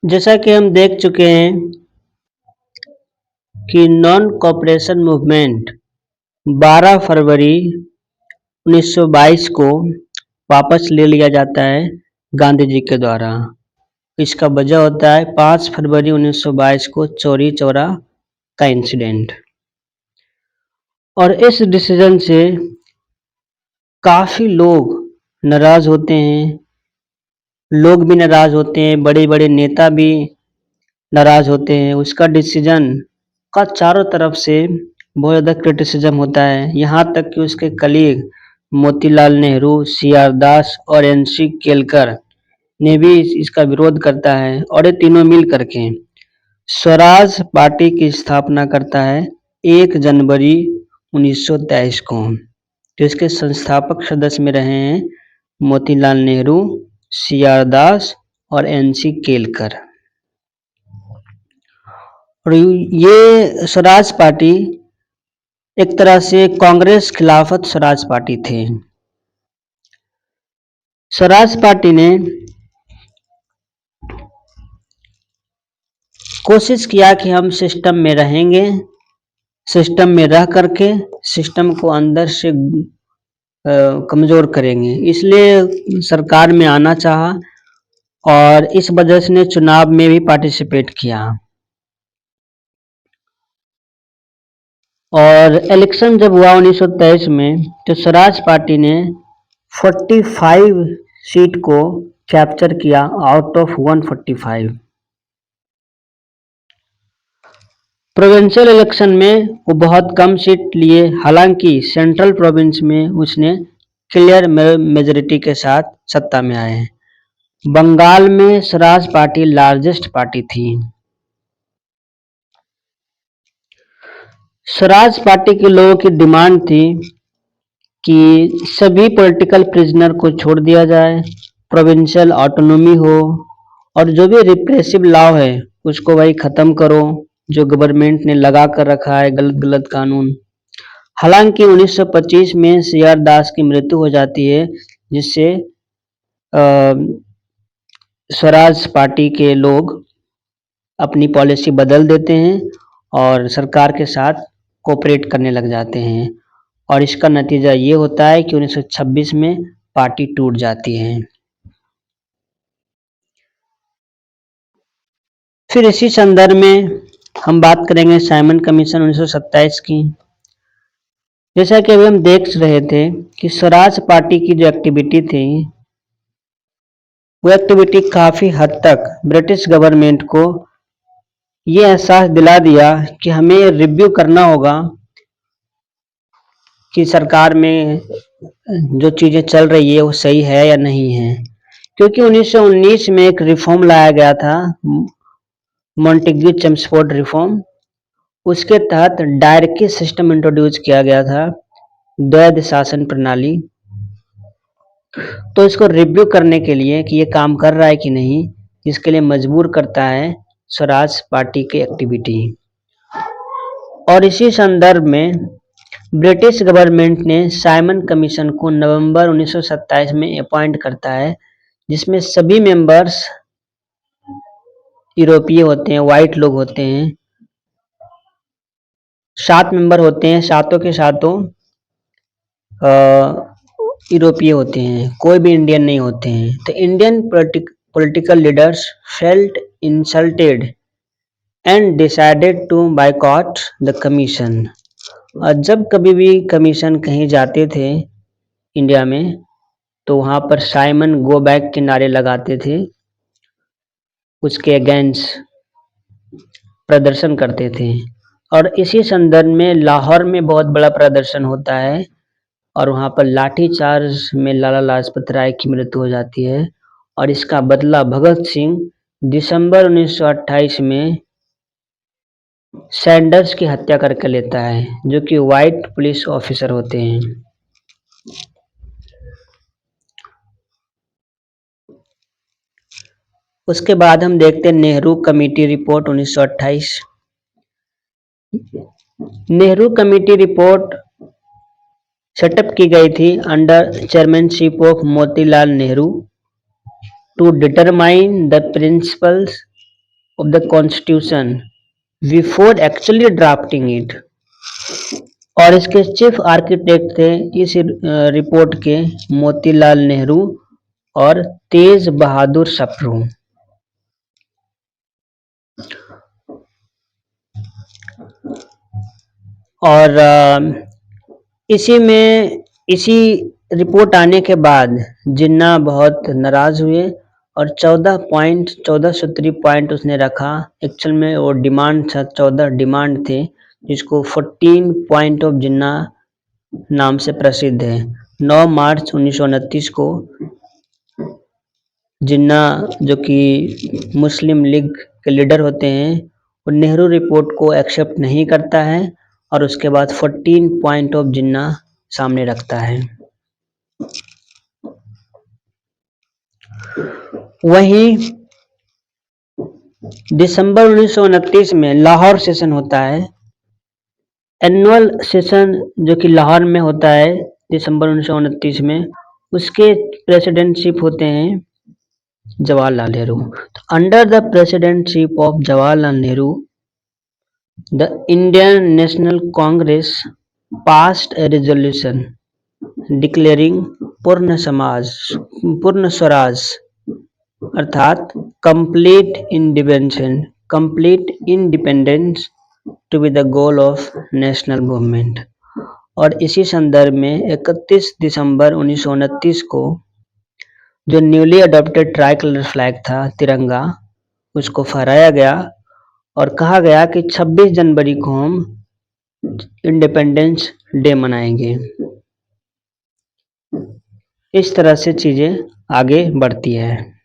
जैसा कि हम देख चुके हैं कि नॉन कॉपरेशन मूवमेंट 12 फरवरी 1922 को वापस ले लिया जाता है गांधी जी के द्वारा। इसका वजह होता है 5 फरवरी 1922 को चौरी चौरा का इंसिडेंट। और इस डिसीजन से काफ़ी लोग नाराज़ होते हैं, लोग भी नाराज़ होते हैं, बड़े बड़े नेता भी नाराज़ होते हैं। उसका डिसीजन का चारों तरफ से बहुत ज़्यादा क्रिटिसिज्म होता है, यहाँ तक कि उसके कलीग मोतीलाल नेहरू, सी.आर. दास और एन.सी. केलकर ने भी इसका विरोध करता है और ये तीनों मिल करके स्वराज पार्टी की स्थापना करता है 1 जनवरी 1923 को। तो इसके संस्थापक सदस्य में रहे हैं मोतीलाल नेहरू, सी.आर. दास और एन.सी. केलकर। और ये स्वराज पार्टी एक तरह से कांग्रेस खिलाफत स्वराज पार्टी थे। स्वराज पार्टी ने कोशिश किया कि हम सिस्टम में रहेंगे, सिस्टम में रह करके सिस्टम को अंदर से कमज़ोर करेंगे, इसलिए सरकार में आना चाहा और इस वजह से ने चुनाव में भी पार्टिसिपेट किया। और इलेक्शन जब हुआ 1923 में तो स्वराज पार्टी ने 45 सीट को कैप्चर किया आउट ऑफ 145। प्रोविंशियल इलेक्शन में वो बहुत कम सीट लिए, हालांकि सेंट्रल प्रोविंस में उसने क्लियर मेजोरिटी के साथ सत्ता में आए। बंगाल में स्वराज पार्टी लार्जेस्ट पार्टी थी। स्वराज पार्टी के लोगों की डिमांड थी कि सभी पॉलिटिकल प्रिजनर को छोड़ दिया जाए, प्रोविंशियल ऑटोनॉमी हो और जो भी रिप्रेसिव लॉ है उसको भाई ख़त्म करो, जो गवर्नमेंट ने लगा कर रखा है गलत गलत कानून। हालांकि 1925 में सी.आर. दास की मृत्यु हो जाती है, जिससे स्वराज पार्टी के लोग अपनी पॉलिसी बदल देते हैं और सरकार के साथ कोऑपरेट करने लग जाते हैं। और इसका नतीजा ये होता है कि 1926 में पार्टी टूट जाती है। फिर इसी संदर्भ में हम बात करेंगे साइमन कमीशन 1927 की। जैसा कि अभी हम देख रहे थे कि स्वराज पार्टी की जो एक्टिविटी थी वो एक्टिविटी काफ़ी हद तक ब्रिटिश गवर्नमेंट को ये एहसास दिला दिया कि हमें रिव्यू करना होगा कि सरकार में जो चीज़ें चल रही है वो सही है या नहीं है। क्योंकि 1919 में एक रिफॉर्म लाया गया था, मॉन्टेग्यू चेम्सफोर्ड रिफॉर्म। उसके तहत डायरकी सिस्टम इंट्रोड्यूस किया गया था, द्वैध शासन प्रणाली। तो इसको रिव्यू करने के लिए कि ये काम कर रहा है कि नहीं, इसके लिए मजबूर करता है स्वराज पार्टी की एक्टिविटी। और इसी संदर्भ में ब्रिटिश गवर्नमेंट ने साइमन कमीशन को नवंबर 1927 में अपॉइंट करता है, जिसमें सभी मेंबर्स यूरोपीय होते हैं, वाइट लोग होते हैं। 7 मेंबर होते हैं, सातों के सातों यूरोपीय होते हैं, कोई भी इंडियन नहीं होते हैं। तो Indian political leaders felt insulted and decided to boycott the commission. और जब कभी भी कमीशन कहीं जाते थे इंडिया में तो वहाँ पर साइमन गो बैक के नारे लगाते थे, उसके अगेंस्ट प्रदर्शन करते थे। और इसी संदर्भ में लाहौर में बहुत बड़ा प्रदर्शन होता है और वहाँ पर लाठीचार्ज में लाला लाजपत राय की मृत्यु हो जाती है। और इसका बदला भगत सिंह दिसंबर 1928 में सैंडर्स की हत्या करके लेता है, जो कि वाइट पुलिस ऑफिसर होते हैं। उसके बाद हम देखते हैं Nehru committee report 1928। Nehru committee report set up की गई थी under chairmanship of Motilal Nehru to determine the principles of the constitution before actually drafting it। और इसके चीफ आर्किटेक्ट थे इस रिपोर्ट के मोतीलाल नेहरू और तेज बहादुर सप्रू। और इसी रिपोर्ट आने के बाद जिन्ना बहुत नाराज हुए और 14 सूत्री पॉइंट उसने रखा। एक्चुअल में वो डिमांड था, 14 डिमांड थे, जिसको 14 पॉइंट ऑफ जिन्ना नाम से प्रसिद्ध है। 9 मार्च 1929 को जिन्ना, जो कि मुस्लिम लीग के लीडर होते हैं, वो नेहरू रिपोर्ट को एक्सेप्ट नहीं करता है और उसके बाद 14 पॉइंट ऑफ जिन्ना सामने रखता है। वहीं दिसंबर 1929 में लाहौर सेशन होता है। एनुअल सेशन जो कि लाहौर में होता है दिसंबर 1929 में, उसके प्रेसिडेंटशिप होते हैं जवाहरलाल नेहरू। तो under the presidentship of Jawaharlal Nehru, the Indian National Congress passed a resolution declaring Purna Swaraj अर्थात complete independence to be the goal of national movement. और इसी संदर्भ में 31 दिसंबर 1929 को जो newly adopted tricolour flag था, तिरंगा, उसको फहराया गया और कहा गया कि 26 जनवरी को हम इंडिपेंडेंस डे मनाएंगे। इस तरह से चीजें आगे बढ़ती है।